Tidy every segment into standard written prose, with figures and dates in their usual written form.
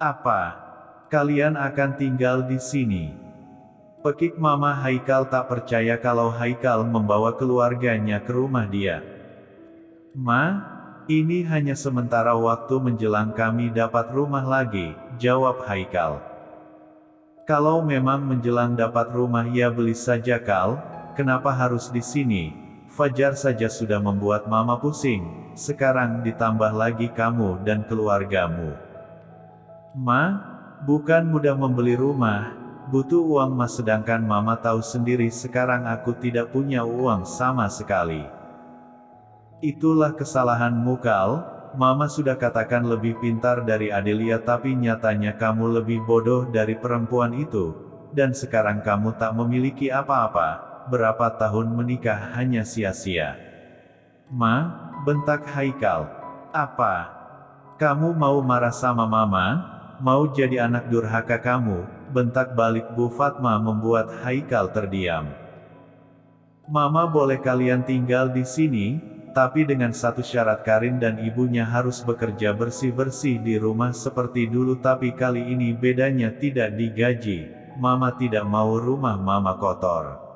Apa? Kalian akan tinggal di sini? Pekik Mama Haikal tak percaya kalau Haikal membawa keluarganya ke rumah dia. Ma, ini hanya sementara waktu menjelang kami dapat rumah lagi, jawab Haikal. Kalau memang menjelang dapat rumah ya beli saja Kal, kenapa harus di sini? Fajar saja sudah membuat Mama pusing, sekarang ditambah lagi kamu dan keluargamu. Ma, bukan mudah membeli rumah, butuh uang Mas, sedangkan Mama tahu sendiri sekarang aku tidak punya uang sama sekali. Itulah kesalahanmu Kal, Mama sudah katakan lebih pintar dari Adelia tapi nyatanya kamu lebih bodoh dari perempuan itu, dan sekarang kamu tak memiliki apa-apa, berapa tahun menikah hanya sia-sia. Ma, bentak Haikal. Apa? Kamu mau marah sama Mama? Mau jadi anak durhaka kamu? Bentak balik Bu Fatma membuat Haikal terdiam. Mama boleh kalian tinggal di sini, tapi dengan satu syarat, Karin dan ibunya harus bekerja bersih-bersih di rumah seperti dulu, tapi kali ini bedanya tidak digaji. Mama tidak mau rumah Mama kotor.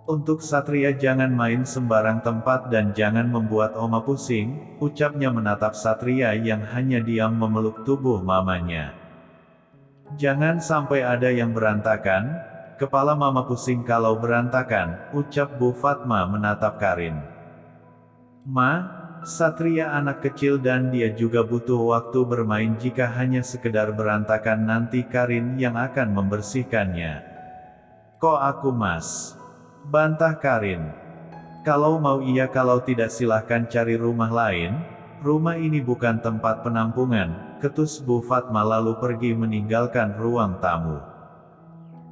Untuk Satria jangan main sembarang tempat dan jangan membuat Oma pusing, ucapnya menatap Satria yang hanya diam memeluk tubuh mamanya. Jangan sampai ada yang berantakan, kepala Mama pusing kalau berantakan, ucap Bu Fatma menatap Karin. Ma, Satria anak kecil dan dia juga butuh waktu bermain, jika hanya sekedar berantakan nanti Karin yang akan membersihkannya. Kok aku Mas? Bantah Karin. Kalau mau iya, kalau tidak silahkan cari rumah lain, rumah ini bukan tempat penampungan, ketus Bu Fatma lalu pergi meninggalkan ruang tamu.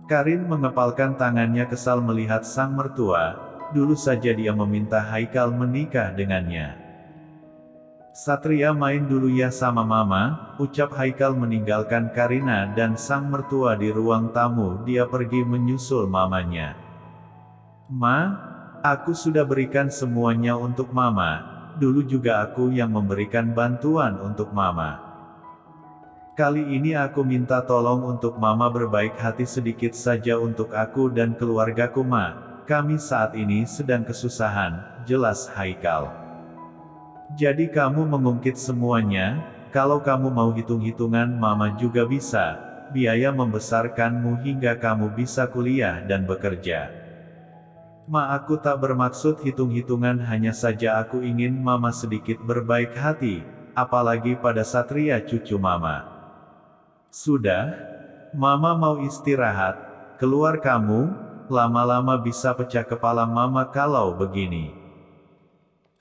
Karin mengepalkan tangannya kesal melihat sang mertua, dulu saja dia meminta Haikal menikah dengannya. Satria main dulu ya sama Mama, ucap Haikal meninggalkan Karina dan sang mertua di ruang tamu, dia pergi menyusul mamanya. Ma, aku sudah berikan semuanya untuk Mama, dulu juga aku yang memberikan bantuan untuk Mama. Kali ini aku minta tolong untuk Mama berbaik hati sedikit saja untuk aku dan keluargaku Ma, kami saat ini sedang kesusahan, jelas Haikal. Jadi kamu mengungkit semuanya, kalau kamu mau hitung-hitungan Mama juga bisa, biaya membesarkanmu hingga kamu bisa kuliah dan bekerja. Ma, aku tak bermaksud hitung-hitungan, hanya saja aku ingin Mama sedikit berbaik hati, apalagi pada Satria cucu Mama. Sudah, Mama mau istirahat, keluar kamu, lama-lama bisa pecah kepala Mama kalau begini.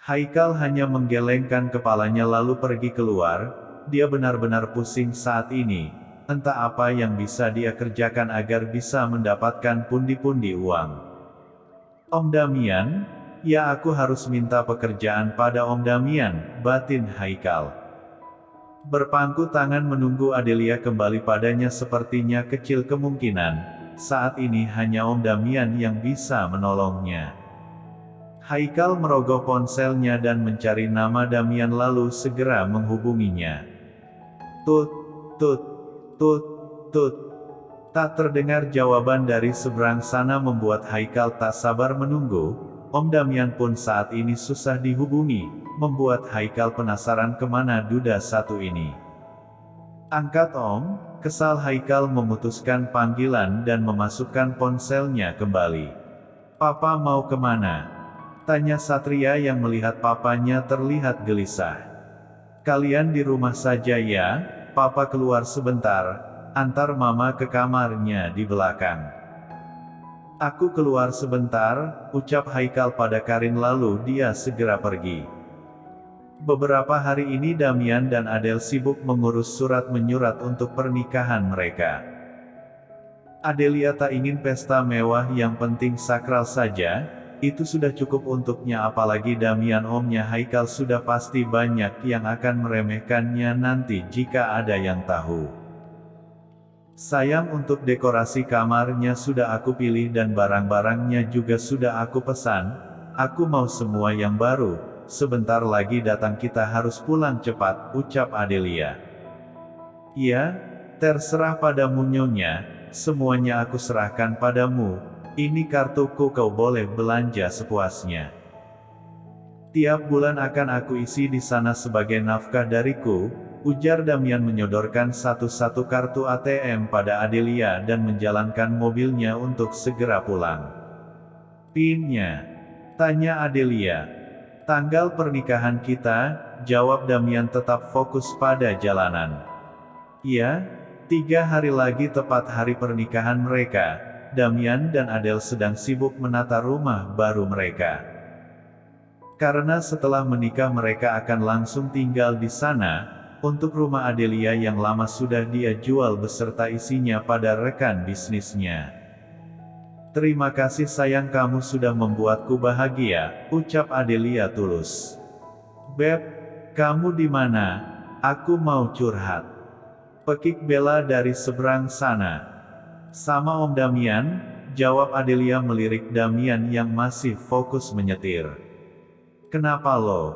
Haikal hanya menggelengkan kepalanya lalu pergi keluar, dia benar-benar pusing saat ini, entah apa yang bisa dia kerjakan agar bisa mendapatkan pundi-pundi uang. Om Damian, ya aku harus minta pekerjaan pada Om Damian, batin Haikal. Berpangku tangan menunggu Adelia kembali padanya sepertinya kecil kemungkinan, saat ini hanya Om Damian yang bisa menolongnya. Haikal merogoh ponselnya dan mencari nama Damian lalu segera menghubunginya. Tut, tut, tut, tut. Tak terdengar jawaban dari seberang sana membuat Haikal tak sabar menunggu. Om Damian pun saat ini susah dihubungi, membuat Haikal penasaran kemana duda satu ini. Angkat Om, kesal Haikal memutuskan panggilan dan memasukkan ponselnya kembali. Papa mau kemana? Tanya Satria yang melihat papanya terlihat gelisah. Kalian di rumah saja ya, Papa keluar sebentar, antar Mama ke kamarnya di belakang. Aku keluar sebentar, ucap Haikal pada Karin lalu dia segera pergi. Beberapa hari ini Damian dan Adele sibuk mengurus surat menyurat untuk pernikahan mereka. Adelia tak ingin pesta mewah, yang penting sakral saja. Itu sudah cukup untuknya, apalagi Damian omnya Haikal sudah pasti banyak yang akan meremehkannya nanti jika ada yang tahu. Sayang, untuk dekorasi kamarnya sudah aku pilih dan barang-barangnya juga sudah aku pesan, aku mau semua yang baru, sebentar lagi datang kita harus pulang cepat, ucap Adelia. Ya, terserah padamu Nyonya, semuanya aku serahkan padamu, ini kartuku kau boleh belanja sepuasnya. Tiap bulan akan aku isi di sana sebagai nafkah dariku, ujar Damian menyodorkan satu-satu kartu ATM pada Adelia dan menjalankan mobilnya untuk segera pulang. "PIN-nya?" tanya Adelia. "Tanggal pernikahan kita," jawab Damian tetap fokus pada jalanan. "Ya, 3 hari lagi tepat hari pernikahan mereka." Damian dan Adele sedang sibuk menata rumah baru mereka. Karena setelah menikah mereka akan langsung tinggal di sana, untuk rumah Adelia yang lama sudah dia jual beserta isinya pada rekan bisnisnya. "Terima kasih sayang kamu sudah membuatku bahagia," ucap Adelia tulus. "Beb, kamu di mana? Aku mau curhat," pekik Bella dari seberang sana. "Sama Om Damian," jawab Adelia melirik Damian yang masih fokus menyetir. "Kenapa lo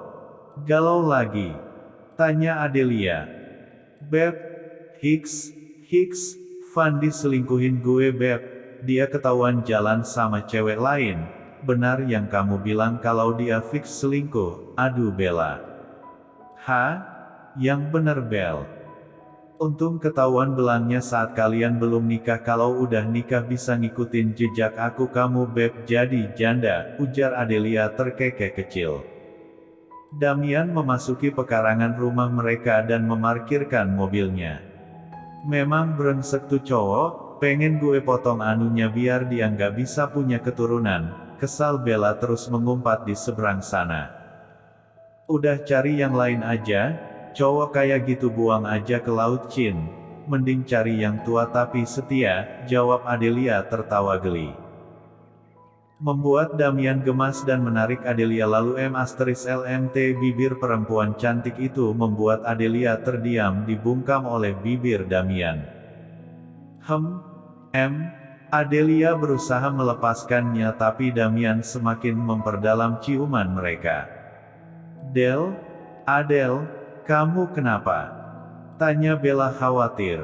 galau lagi?" tanya Adelia. "Beb, Hicks, Fandi selingkuhin gue Beb, dia ketahuan jalan sama cewek lain." "Benar yang kamu bilang kalau dia fix selingkuh?" adu Bella. "Hah? Yang bener Bel? Untung ketahuan belangnya saat kalian belum nikah, kalau udah nikah bisa ngikutin jejak aku kamu Beb jadi janda," ujar Adelia terkekeh kecil. Damian memasuki pekarangan rumah mereka dan memarkirkan mobilnya. "Memang brengsek tuh cowok, pengen gue potong anunya biar dia nggak bisa punya keturunan," kesal Bella terus mengumpat di seberang sana. "Udah cari yang lain aja, cowok kayak gitu buang aja ke laut Chin, mending cari yang tua tapi setia," jawab Adelia tertawa geli. Membuat Damian gemas dan menarik Adelia lalu LMT bibir perempuan cantik itu membuat Adelia terdiam dibungkam oleh bibir Damian. Adelia berusaha melepaskannya tapi Damian semakin memperdalam ciuman mereka. Adele, kamu kenapa?" tanya Bella khawatir.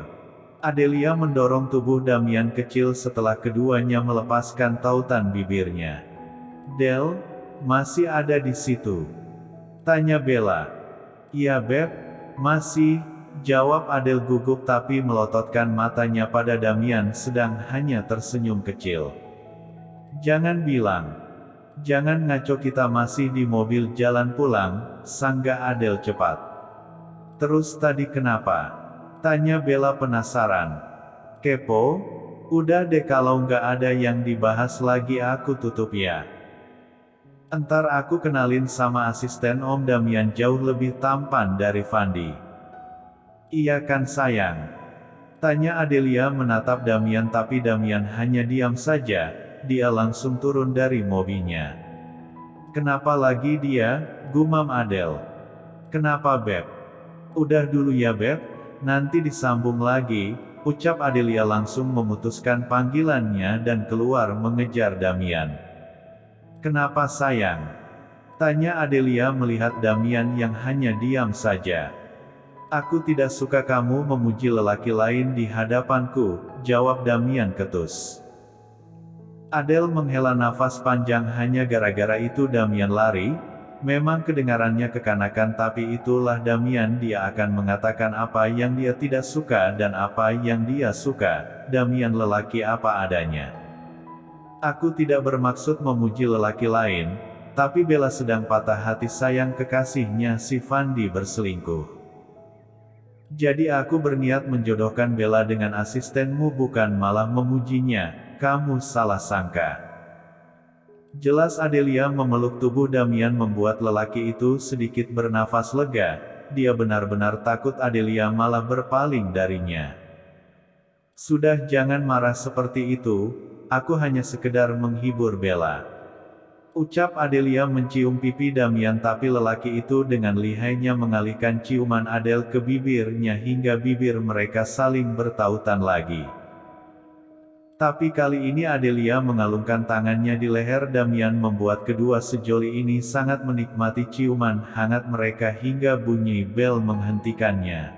Adelia mendorong tubuh Damian kecil setelah keduanya melepaskan tautan bibirnya. "Del, masih ada di situ?" tanya Bella. "Iya Beb, masih," jawab Adele gugup tapi melototkan matanya pada Damian sedang hanya tersenyum kecil. "Jangan ngaco, kita masih di mobil jalan pulang," sanggah Adele cepat. "Terus tadi kenapa?" tanya Bella penasaran. "Kepo? Udah deh kalau nggak ada yang dibahas lagi aku tutup ya. Entar aku kenalin sama asisten Om Damian jauh lebih tampan dari Fandi." "Iya kan sayang?" tanya Adelia menatap Damian tapi Damian hanya diam saja, dia langsung turun dari mobilnya. "Kenapa lagi dia?" gumam Adele. "Kenapa Beb?" "Udah dulu ya Beb, nanti disambung lagi," ucap Adelia langsung memutuskan panggilannya dan keluar mengejar Damian. "Kenapa sayang?" tanya Adelia melihat Damian yang hanya diam saja. "Aku tidak suka kamu memuji lelaki lain di hadapanku," jawab Damian ketus. Adele menghela nafas panjang hanya gara-gara itu Damian lari. Memang kedengarannya kekanakan tapi itulah Damian, dia akan mengatakan apa yang dia tidak suka dan apa yang dia suka. Damian lelaki apa adanya. "Aku tidak bermaksud memuji lelaki lain, tapi Bella sedang patah hati sayang kekasihnya si Fandi berselingkuh. Jadi aku berniat menjodohkan Bella dengan asistenmu bukan malah memujinya, kamu salah sangka." Jelas Adelia memeluk tubuh Damian membuat lelaki itu sedikit bernafas lega, dia benar-benar takut Adelia malah berpaling darinya. "Sudah jangan marah seperti itu, aku hanya sekedar menghibur Bella," ucap Adelia mencium pipi Damian tapi lelaki itu dengan lihainya mengalihkan ciuman Adele ke bibirnya hingga bibir mereka saling bertautan lagi. Tapi kali ini Adelia mengalungkan tangannya di leher Damian membuat kedua sejoli ini sangat menikmati ciuman hangat mereka hingga bunyi bel menghentikannya.